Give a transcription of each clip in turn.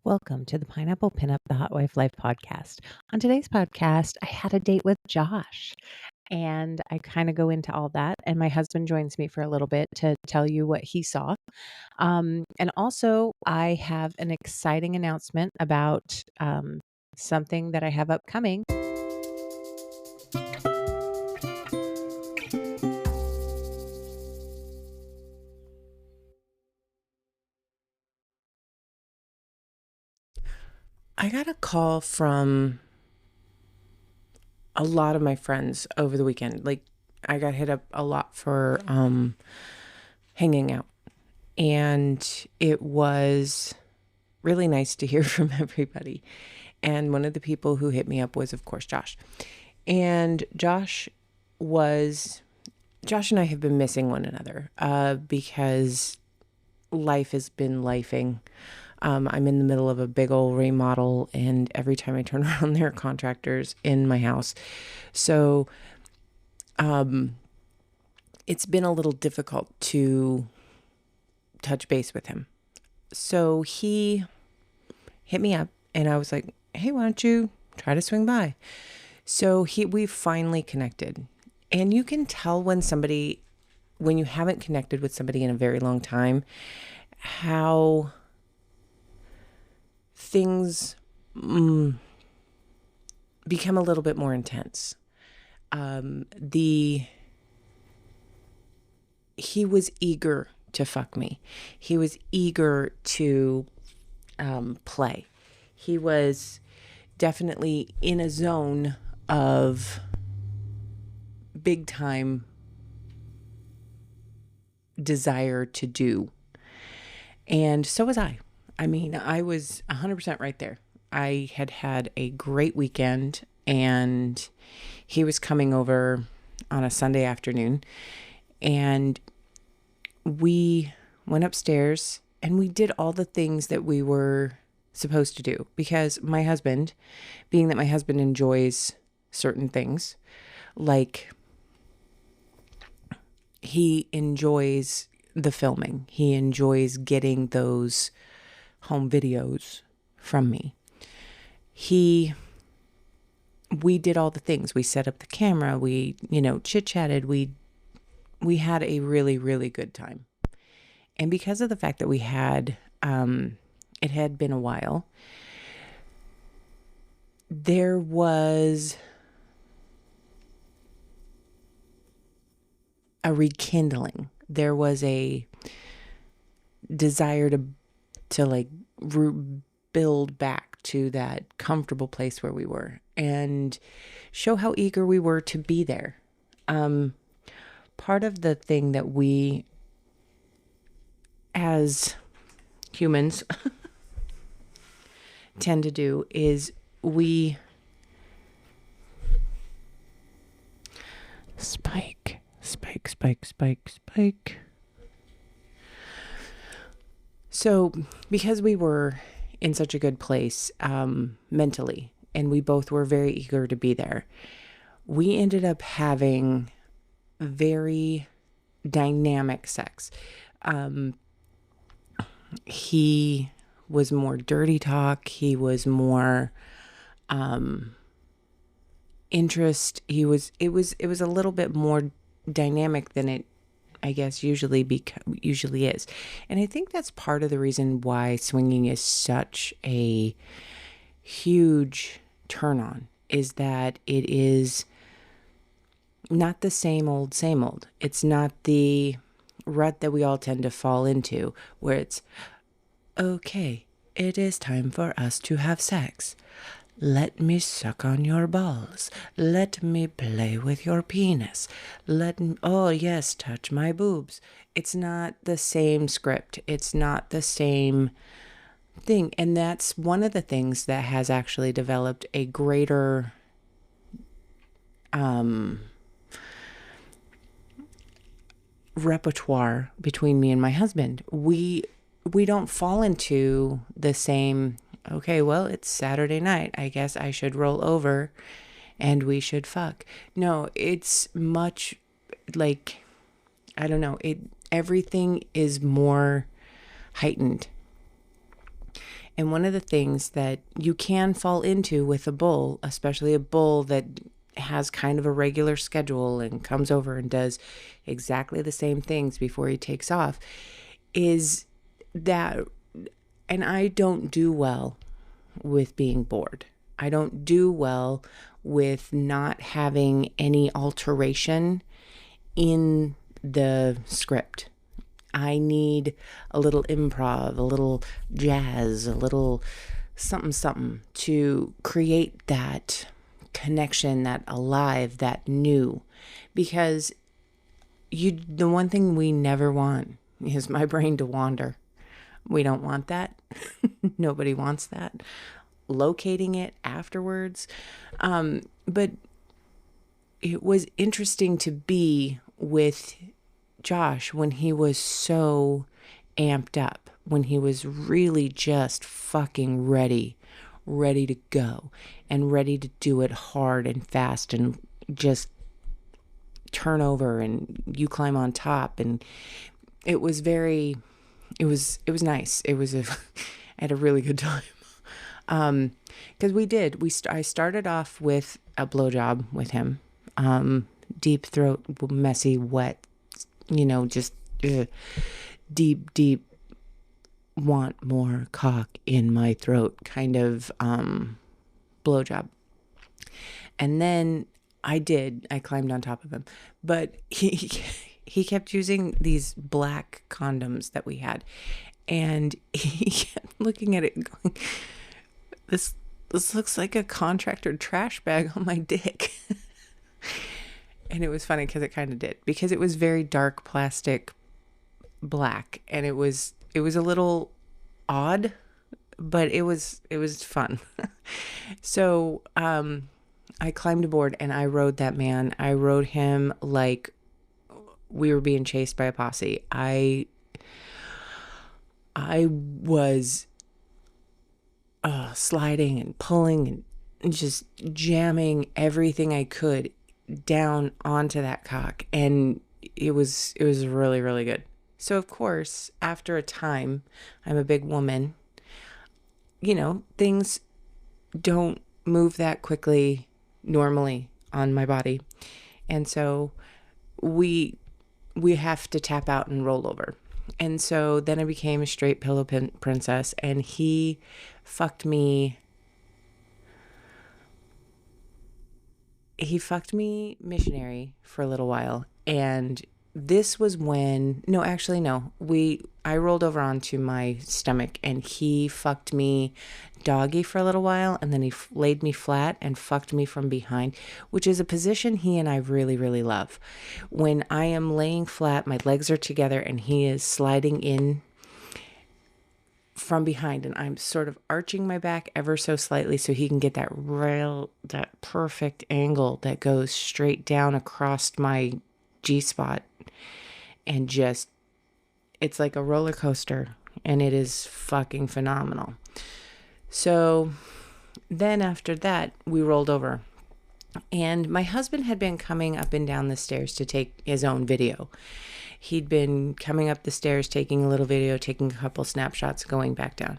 Welcome to the Pineapple Pinup, the Hot Wife Life podcast. On today's podcast, I had a date with Josh, and I kind of go into all that. And my husband joins me for a little bit to tell you what he saw. And also, I have an exciting announcement about something that I have upcoming. I got a call from a lot of my friends over the weekend. Like, I got hit up a lot for hanging out. And it was really nice to hear from everybody. And one of the people who hit me up was, of course, Josh. And Josh and I have been missing one another because life has been lifing. I'm in the middle of a big old remodel, and every time I turn around, there are contractors in my house. So it's been a little difficult to touch base with him. So he hit me up, and I was like, hey, why don't you try to swing by? So we finally connected. And you can tell when you haven't connected with somebody in a very long time, how things become a little bit more intense. He was eager to fuck me. He was eager to play. He was definitely in a zone of big time desire to do. And so was I. I mean, I was 100% right there. I had a great weekend, and he was coming over on a Sunday afternoon, and we went upstairs and we did all the things that we were supposed to do, because my husband enjoys certain things, like he enjoys the filming. He enjoys getting those home videos from me. We did all the things. We set up the camera. We, chit-chatted. We had a really, really good time. And because of the fact that we had, it had been a while, there was a rekindling. There was a desire to like build back to that comfortable place where we were and show how eager we were to be there. Part of the thing that we as humans tend to do is we spike. So because we were in such a good place mentally, and we both were very eager to be there, we ended up having very dynamic sex. He was more dirty talk. He was more interest. It was a little bit more dynamic than it, I guess, usually is. And I think that's part of the reason why swinging is such a huge turn on, is that it is not the same old. It's not the rut that we all tend to fall into, where it's, okay, it is time for us to have sex. Let me suck on your balls. Let me play with your penis. Oh yes, touch my boobs. It's not the same script. It's not the same thing. And that's one of the things that has actually developed a greater repertoire between me and my husband. We don't fall into the same, okay, well, it's Saturday night, I guess I should roll over and we should fuck. No, it's much like, I don't know, everything is more heightened. And one of the things that you can fall into with a bull, especially a bull that has kind of a regular schedule and comes over and does exactly the same things before he takes off, is that, and I don't do well with being bored. I don't do well with not having any alteration in the script. I need a little improv, a little jazz, a little something, something to create that connection, that alive, that new. Because the one thing we never want is my brain to wander. We don't want that. Nobody wants that. Locating it afterwards. But it was interesting to be with Josh when he was so amped up, when he was really just fucking ready to go and ready to do it hard and fast and just turn over and you climb on top. And it was nice. I had a really good time. Cause I started off with a blowjob with him, deep throat, messy, wet, just deep, want more cock in my throat kind of blowjob. And then I climbed on top of him, but he kept using these black condoms that we had, and he kept looking at it and going, this looks like a contractor trash bag on my dick. And it was funny because it kind of did, because it was very dark plastic black, and it was a little odd, but it was fun. So I climbed aboard and I rode that man. I rode him like we were being chased by a posse. I was sliding and pulling and just jamming everything I could down onto that cock, and it was really, really good. So of course, after a time, I'm a big woman, things don't move that quickly normally on my body, and so we have to tap out and roll over. And so then I became a straight pillow princess, and he fucked me missionary for a little while. And this was when, I rolled over onto my stomach and he fucked me doggy for a little while, and then he laid me flat and fucked me from behind, which is a position he and I really, really love. When I am laying flat, my legs are together and he is sliding in from behind, and I'm sort of arching my back ever so slightly so he can get that perfect angle that goes straight down across my G-spot, and just, it's like a roller coaster, and it is fucking phenomenal. So then after that, we rolled over, and my husband had been coming up and down the stairs to take his own video. He'd been coming up the stairs, taking a little video, taking a couple snapshots, going back down.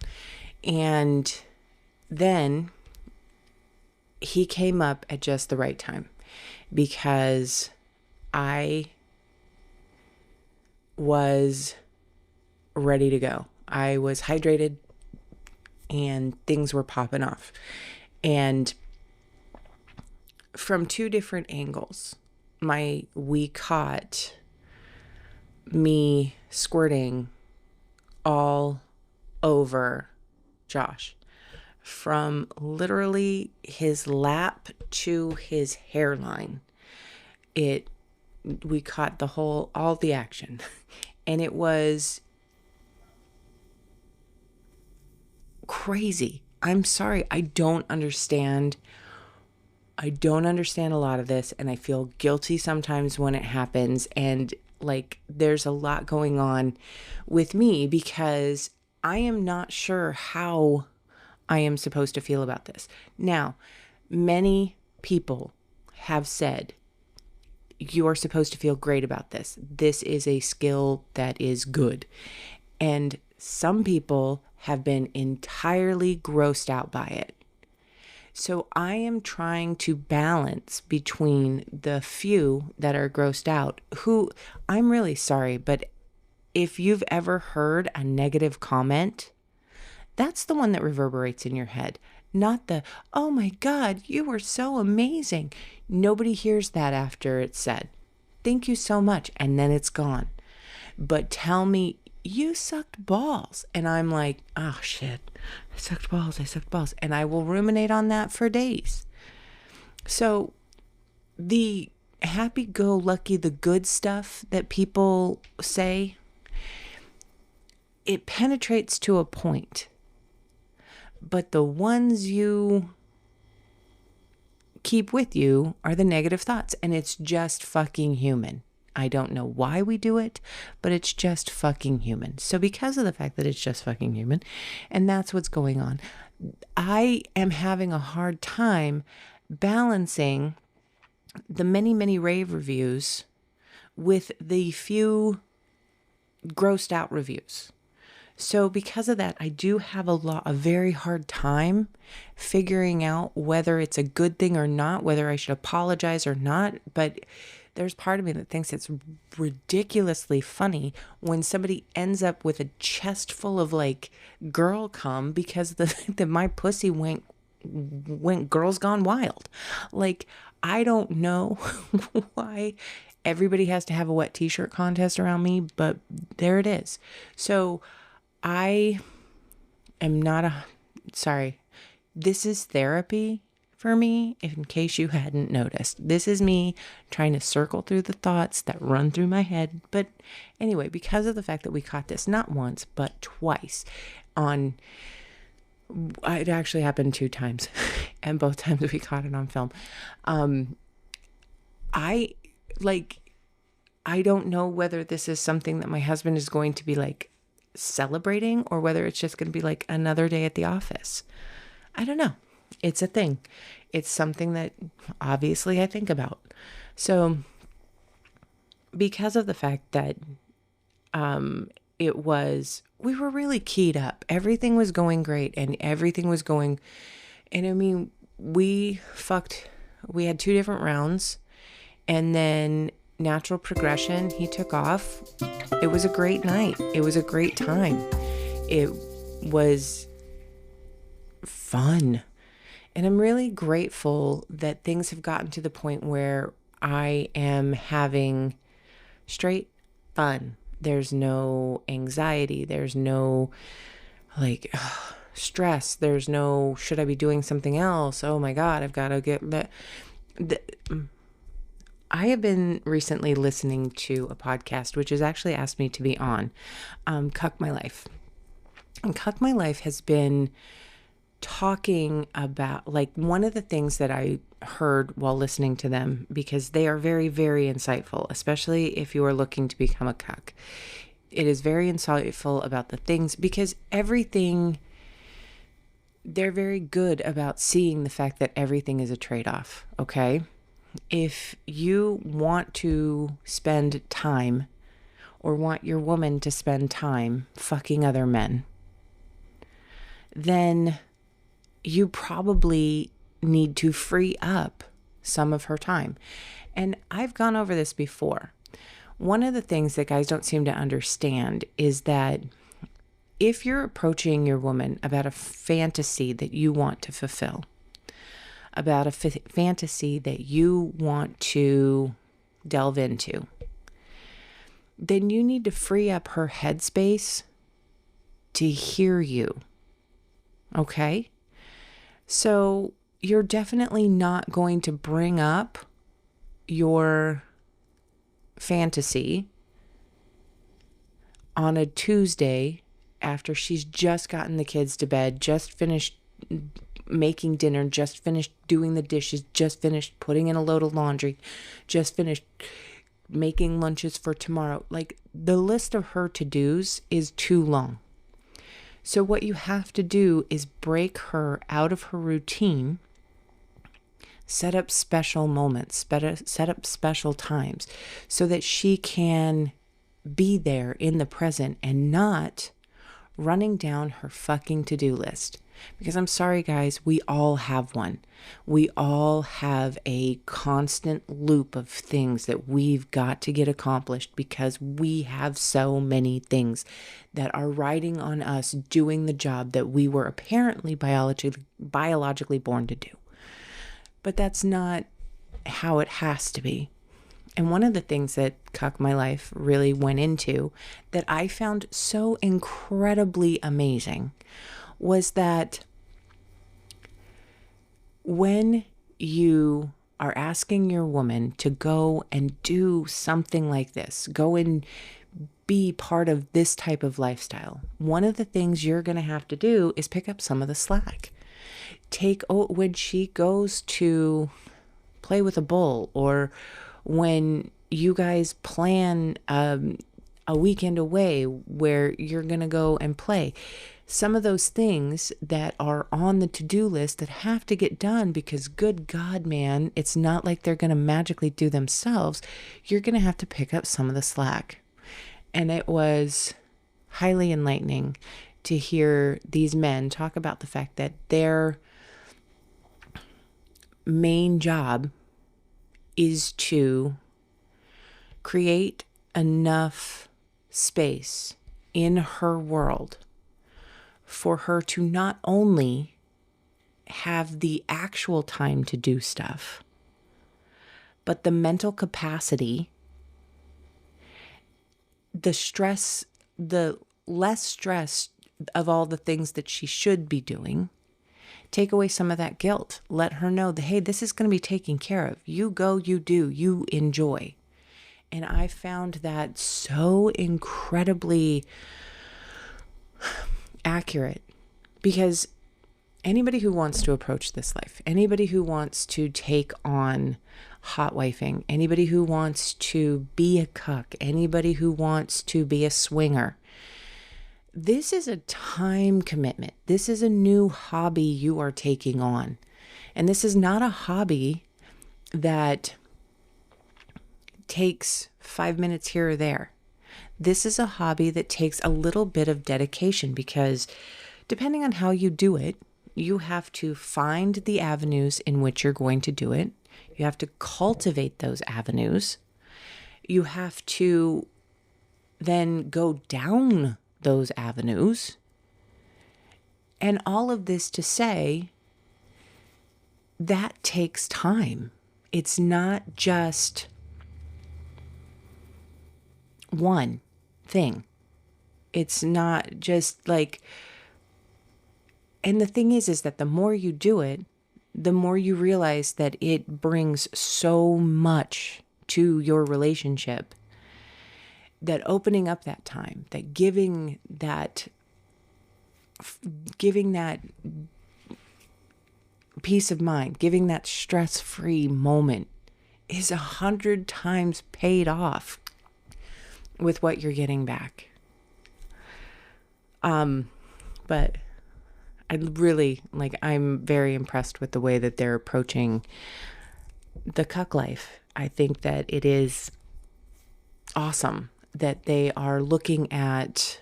And then he came up at just the right time, because I was ready to go. I was hydrated and things were popping off. And from two different angles, we caught me squirting all over Josh, from literally his lap to his hairline. We caught all the action, and it was crazy. I'm sorry. I don't understand a lot of this, and I feel guilty sometimes when it happens. And there's a lot going on with me, because I am not sure how I am supposed to feel about this. Now, many people have said, you are supposed to feel great about this. This is a skill that is good. And some people have been entirely grossed out by it. So I am trying to balance between the few that are grossed out, who, I'm really sorry, but if you've ever heard a negative comment, that's the one that reverberates in your head, not the, oh my God, you were so amazing. Nobody hears that after it's said. Thank you so much. And then it's gone. But tell me, you sucked balls. And I'm like, oh shit, I sucked balls. And I will ruminate on that for days. So the happy-go-lucky, the good stuff that people say, it penetrates to a point. But the ones you keep with you are the negative thoughts. And it's just fucking human. I don't know why we do it, but it's just fucking human. So because of the fact that it's just fucking human, and that's what's going on, I am having a hard time balancing the many, many rave reviews with the few grossed out reviews. So because of that, I do have a very hard time figuring out whether it's a good thing or not, whether I should apologize or not. But there's part of me that thinks it's ridiculously funny when somebody ends up with a chest full of like girl cum because my pussy went girls gone wild. Like, I don't know why everybody has to have a wet t-shirt contest around me, but there it is. So I am not sorry. This is therapy for me, in case you hadn't noticed. This is me trying to circle through the thoughts that run through my head. But anyway, because of the fact that we caught this not once, but twice it actually happened 2 times, and both times we caught it on film. I don't know whether this is something that my husband is going to be like celebrating or whether it's just going to be like another day at the office. I don't know. It's a thing. It's something that obviously I think about. So because of the fact that we were really keyed up. Everything was going great and everything was going, and I mean, we had 2 different rounds, and then natural progression, he took off. It was a great night. It was a great time. It was fun. And I'm really grateful that things have gotten to the point where I am having straight fun. There's no anxiety. There's no stress. There's no, should I be doing something else? Oh my God, I've got to get that. I have been recently listening to a podcast, which has actually asked me to be on, Cuck My Life. And Cuck My Life has been talking about, like, one of the things that I heard while listening to them, because they are very, very insightful, especially if you are looking to become a cuck. It is very insightful about the things, because they're very good about seeing the fact that everything is a trade-off, okay? If you want to spend time, or want your woman to spend time fucking other men, then you probably need to free up some of her time. And I've gone over this before. One of the things that guys don't seem to understand is that if you're approaching your woman about a fantasy that you want to fulfill, about a fantasy that you want to delve into, then you need to free up her headspace to hear you. Okay? So you're definitely not going to bring up your fantasy on a Tuesday after she's just gotten the kids to bed, just finished making dinner, just finished doing the dishes, just finished putting in a load of laundry, just finished making lunches for tomorrow. Like, the list of her to-dos is too long. So what you have to do is break her out of her routine, set up special moments, set up special times so that she can be there in the present and not running down her fucking to-do list. Because I'm sorry, guys, we all have one. We all have a constant loop of things that we've got to get accomplished because we have so many things that are riding on us doing the job that we were apparently biologically born to do. But that's not how it has to be. And one of the things that Cuck My Life really went into that I found so incredibly amazing was that when you are asking your woman to go and do something like this, go and be part of this type of lifestyle, one of the things you're going to have to do is pick up some of the slack. When she goes to play with a bull, or when you guys plan a weekend away where you're going to go and play, some of those things that are on the to-do list that have to get done because good God, man, it's not like they're going to magically do themselves. You're going to have to pick up some of the slack. And it was highly enlightening to hear these men talk about the fact that their main job is to create enough space in her world for her to not only have the actual time to do stuff, but the mental capacity, the less stress of all the things that she should be doing. Take away some of that guilt. Let her know that, hey, this is going to be taken care of. You go, you do, you enjoy. And I found that so incredibly accurate, because anybody who wants to approach this life, anybody who wants to take on hot wifing, anybody who wants to be a cuck, anybody who wants to be a swinger, this is a time commitment. This is a new hobby you are taking on. And this is not a hobby that takes 5 minutes here or there. This is a hobby that takes a little bit of dedication, because depending on how you do it, you have to find the avenues in which you're going to do it. You have to cultivate those avenues. You have to then go down those avenues. And all of this to say that takes time. It's not just one thing. It's not just like, and the thing is that the more you do it, the more you realize that it brings so much to your relationship, that opening up that time, that giving that peace of mind, giving that stress-free moment is 100 times paid off with what you're getting back. But I'm very impressed with the way that they're approaching the cuck life. I think that it is awesome that they are looking at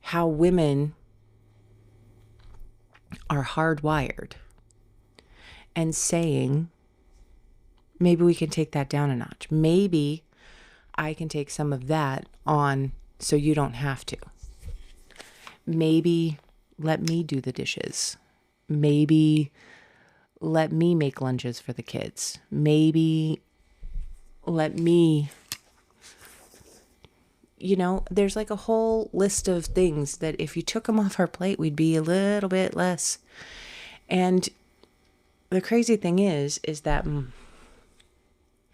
how women are hardwired and saying, maybe we can take that down a notch. Maybe I can take some of that on so you don't have to. Maybe let me do the dishes. Maybe let me make lunches for the kids. Maybe let me, there's like a whole list of things that if you took them off our plate, we'd be a little bit less. And the crazy thing is that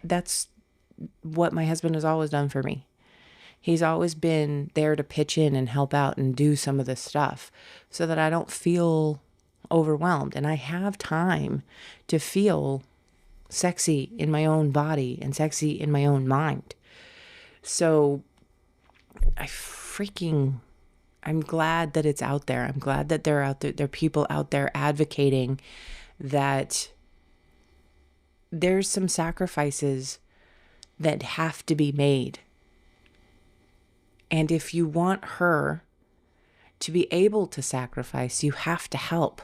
that's what my husband has always done for me. He's always been there to pitch in and help out and do some of this stuff so that I don't feel overwhelmed. And I have time to feel sexy in my own body and sexy in my own mind. So I'm glad that it's out there. I'm glad that they're out there. There are people out there advocating that there's some sacrifices that have to be made. And if you want her to be able to sacrifice, you have to help.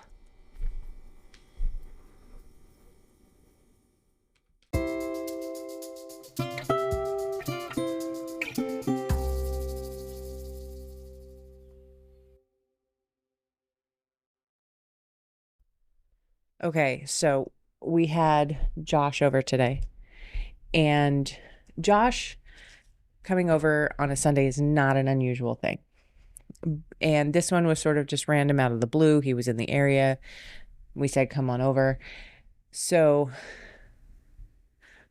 Okay, so we had Josh over today, and Josh coming over on a Sunday is not an unusual thing. And this one was sort of just random out of the blue. He was in the area. We said, come on over. So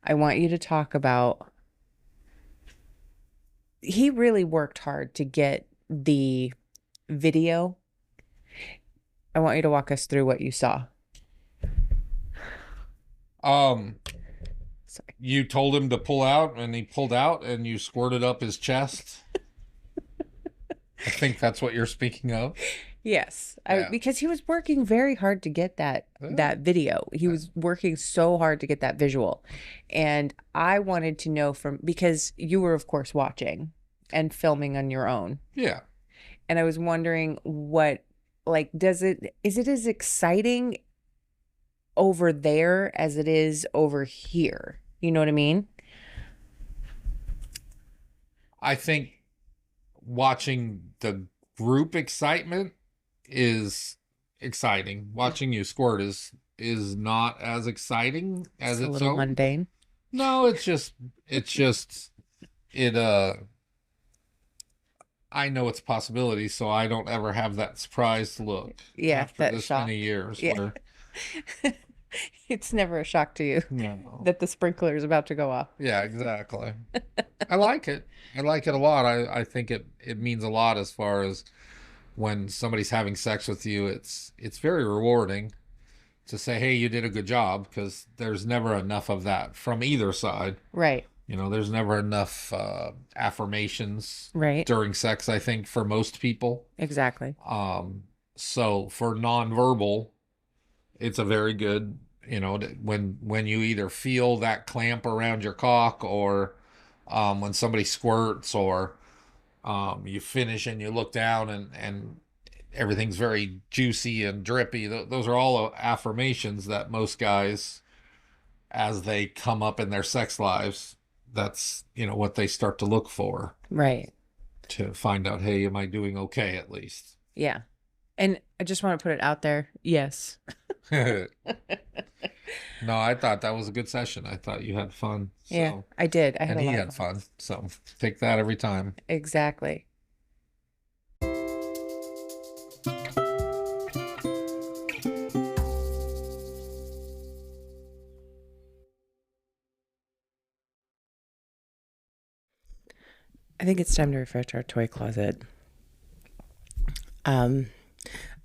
I want you to talk about, he really worked hard to get the video. I want you to walk us through what you saw. Sorry. You told him to pull out, and he pulled out, and you squirted up his chest. I think that's what you're speaking of. Yes, Yeah. because he was working very hard to get that video. He was working so hard to get that visual. And I wanted to know because you were, of course, watching and filming on your own. Yeah. And I was wondering is it as exciting over there as it is over here? You know what I mean? I think watching the group excitement is exciting. Watching you squirt is not as exciting as It's a little mundane. No, it's just I know it's a possibility, so I don't ever have that surprised look. Yeah, after that this shock. many years. Yeah. It's never a shock to you that the sprinkler is about to go off. Yeah, exactly. I like it. I like it a lot. I think it means a lot as far as when somebody's having sex with you. It's very rewarding to say, hey, you did a good job, because there's never enough of that from either side. Right. There's never enough affirmations during sex, I think, for most people. Exactly. So for nonverbal, it's a very good, when you either feel that clamp around your cock, or when somebody squirts, or you finish and you look down and everything's very juicy and drippy. Those are all affirmations that most guys, as they come up in their sex lives, that's, what they start to look for. Right. To find out, hey, am I doing okay at least? Yeah. And I just want to put it out there. Yes. No, I thought that was a good session. I thought you had fun. So. Yeah, I did. I had and he had fun. So take that every time. Exactly. I think it's time to refresh our toy closet. I'm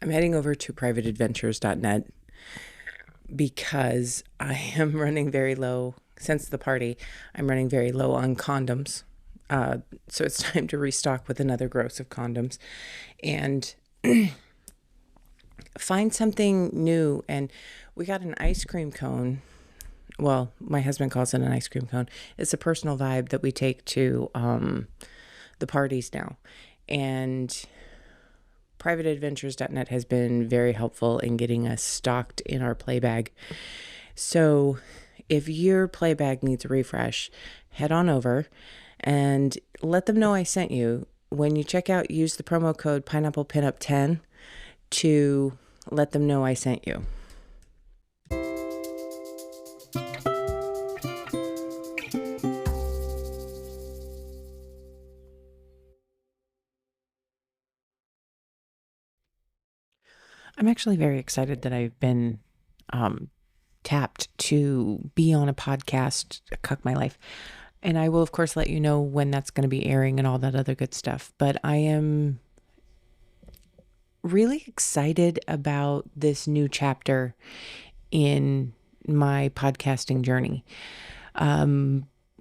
heading over to privateadventures.net because I am running very low. Since the party, I'm running very low on condoms. So it's time to restock with another gross of condoms and find something new. And we got an ice cream cone. Well, my husband calls it an ice cream cone. It's a personal vibe that we take to the parties now. And privateadventures.net has been very helpful in getting us stocked in our play bag. So if your play bag needs a refresh, head on over and let them know I sent you. When you check out, use the promo code PineapplePinup10 to let them know I sent you. I'm actually very excited that I've been tapped to be on a podcast, Cuck My Life. And I will, of course, let you know when that's going to be airing and all that other good stuff. But I am really excited about this new chapter in my podcasting journey.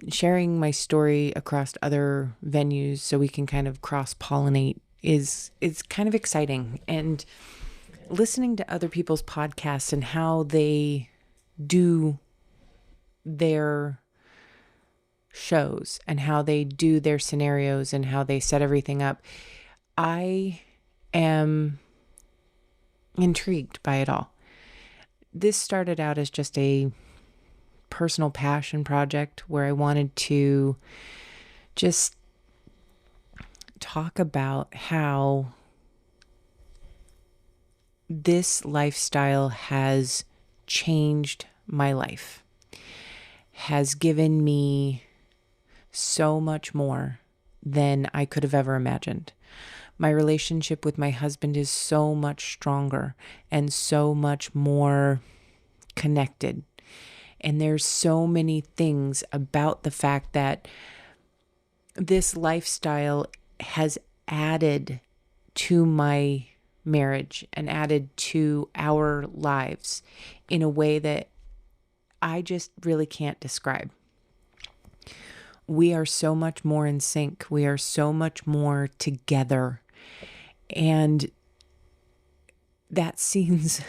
Sharing my story across other venues so we can kind of cross-pollinate is kind of exciting. And listening to other people's podcasts and how they do their shows and how they do their scenarios and how they set everything up, I am intrigued by it all. This started out as just a personal passion project where I wanted to just talk about how this lifestyle has changed my life, has given me so much more than I could have ever imagined. My relationship with my husband is so much stronger and so much more connected. And there's so many things about the fact that this lifestyle has added to my marriage and added to our lives in a way that I just really can't describe. We are so much more in sync. We are so much more together. And that seems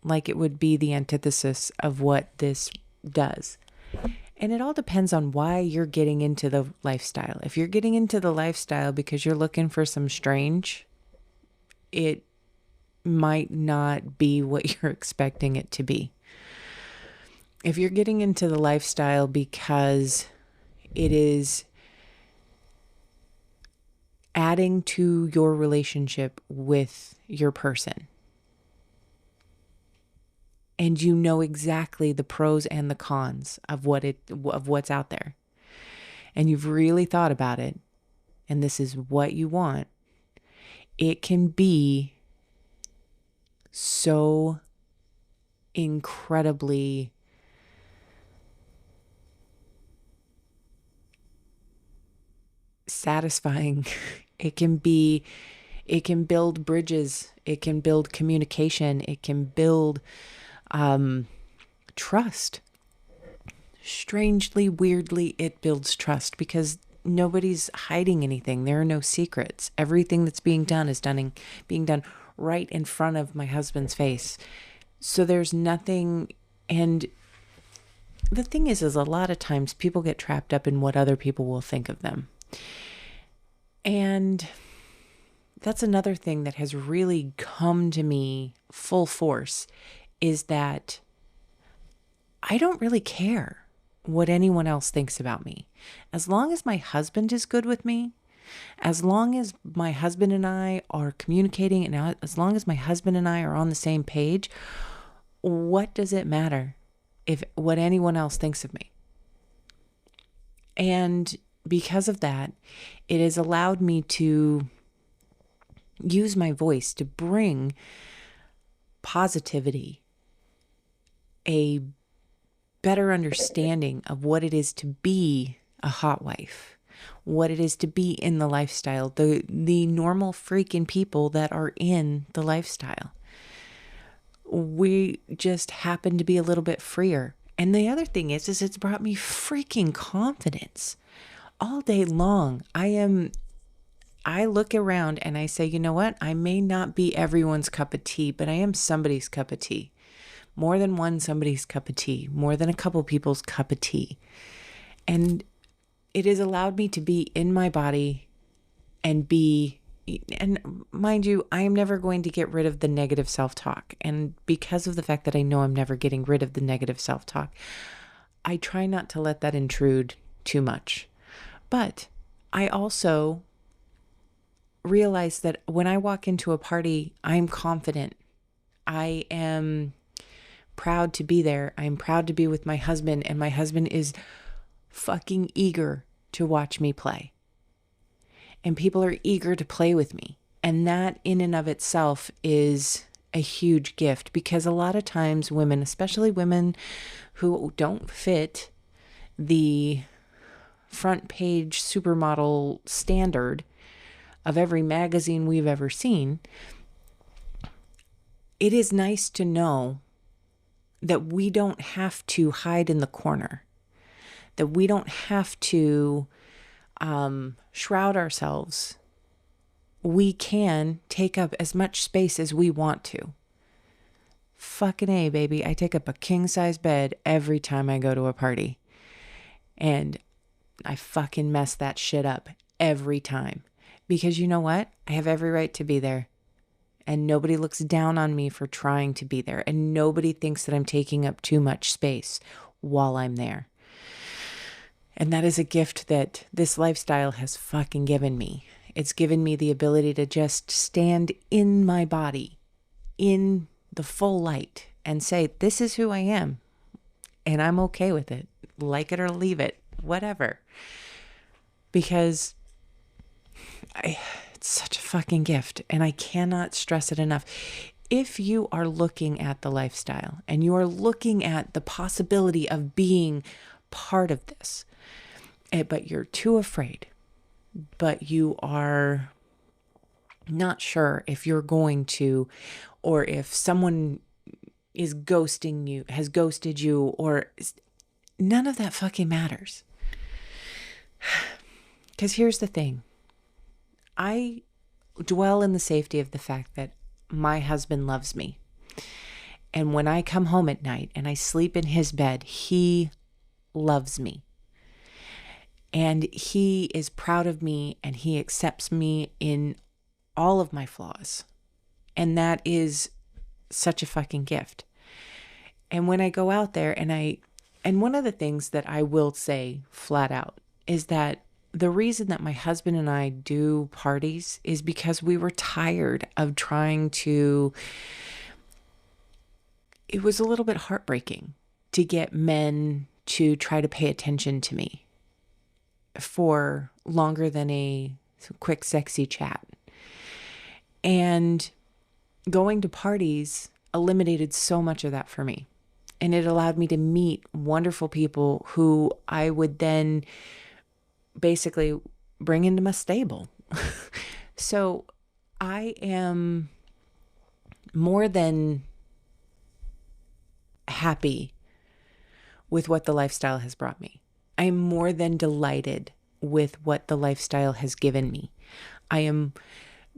like it would be the antithesis of what this does. And it all depends on why you're getting into the lifestyle. If you're getting into the lifestyle because you're looking for some strange, it might not be what you're expecting it to be. If you're getting into the lifestyle because it is adding to your relationship with your person, and you know exactly the pros and the cons of what's out there, and you've really thought about it, and this is what you want, it can be so incredibly satisfying. It can build bridges. It can build communication. It can build trust. Strangely, weirdly, it builds trust because nobody's hiding anything. There are no secrets. Everything that's being done is being done right in front of my husband's face. So there's nothing. And the thing is a lot of times people get trapped up in what other people will think of them. And that's another thing that has really come to me full force, is that I don't really care what anyone else thinks about me. As long as my husband is good with me, as long as my husband and I are communicating, and as long as my husband and I are on the same page, what does it matter if what anyone else thinks of me? And because of that, it has allowed me to use my voice to bring positivity, a better understanding of what it is to be a hot wife, what it is to be in the lifestyle, the normal freaking people that are in the lifestyle. We just happen to be a little bit freer. And the other thing is it's brought me freaking confidence. All day long, I look around and I say, you know what? I may not be everyone's cup of tea, but I am somebody's cup of tea. More than one somebody's cup of tea, more than a couple people's cup of tea. And it has allowed me to be in my body and mind you, I am never going to get rid of the negative self-talk. And because of the fact that I know I'm never getting rid of the negative self-talk, I try not to let that intrude too much. But I also realize that when I walk into a party, I'm confident. I am proud to be there. I'm proud to be with my husband, and my husband is fucking eager to watch me play. And people are eager to play with me. And that in and of itself is a huge gift, because a lot of times women, especially women who don't fit the front page supermodel standard of every magazine we've ever seen, it is nice to know that we don't have to hide in the corner, that we don't have to shroud ourselves. We can take up as much space as we want to. Fucking A, baby. I take up a king-size bed every time I go to a party. And I fucking mess that shit up every time. because you know what? I have every right to be there. And nobody looks down on me for trying to be there. And nobody thinks that I'm taking up too much space while I'm there. And that is a gift that this lifestyle has fucking given me. It's given me the ability to just stand in my body, in the full light, and say, this is who I am. And I'm okay with it. Like it or leave it, whatever. Because it's such a fucking gift. And I cannot stress it enough. If you are looking at the lifestyle and you are looking at the possibility of being part of this, but you're too afraid, but you are not sure if you're going to, or if someone is ghosting you, has ghosted you, or none of that fucking matters. Because here's the thing. I dwell in the safety of the fact that my husband loves me. And when I come home at night and I sleep in his bed, he loves me. And he is proud of me and he accepts me in all of my flaws. And that is such a fucking gift. And when I go out there and one of the things that I will say flat out is that the reason that my husband and I do parties is because we were tired of trying to, it was a little bit heartbreaking to get men to try to pay attention to me for longer than a quick, sexy chat. And going to parties eliminated so much of that for me. And it allowed me to meet wonderful people who I would then basically bring into my stable. So I am more than happy with what the lifestyle has brought me. I am more than delighted with what the lifestyle has given me. I am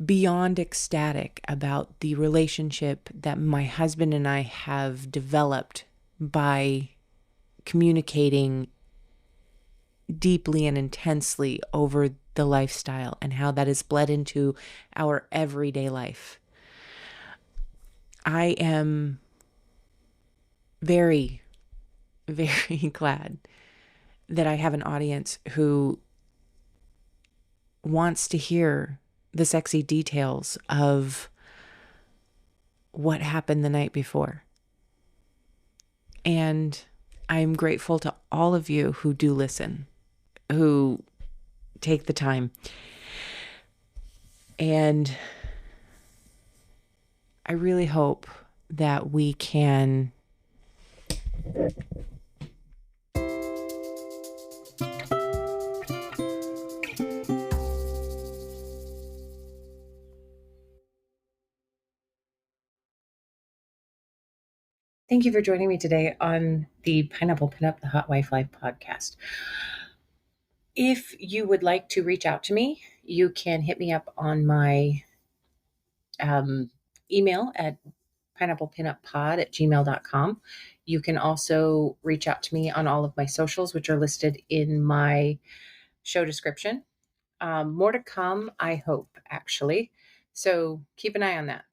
beyond ecstatic about the relationship that my husband and I have developed by communicating deeply and intensely over the lifestyle and how that has bled into our everyday life. I am very, very glad that I have an audience who wants to hear the sexy details of what happened the night before. And I'm grateful to all of you who do listen, who take the time. And I really hope that we can Thank you for joining me today on the Pineapple Pinup, the Hot Wife Life podcast. If you would like to reach out to me, you can hit me up on my email at pineapplepinuppod@gmail.com. You can also reach out to me on all of my socials, which are listed in my show description. More to come, I hope, actually. So keep an eye on that.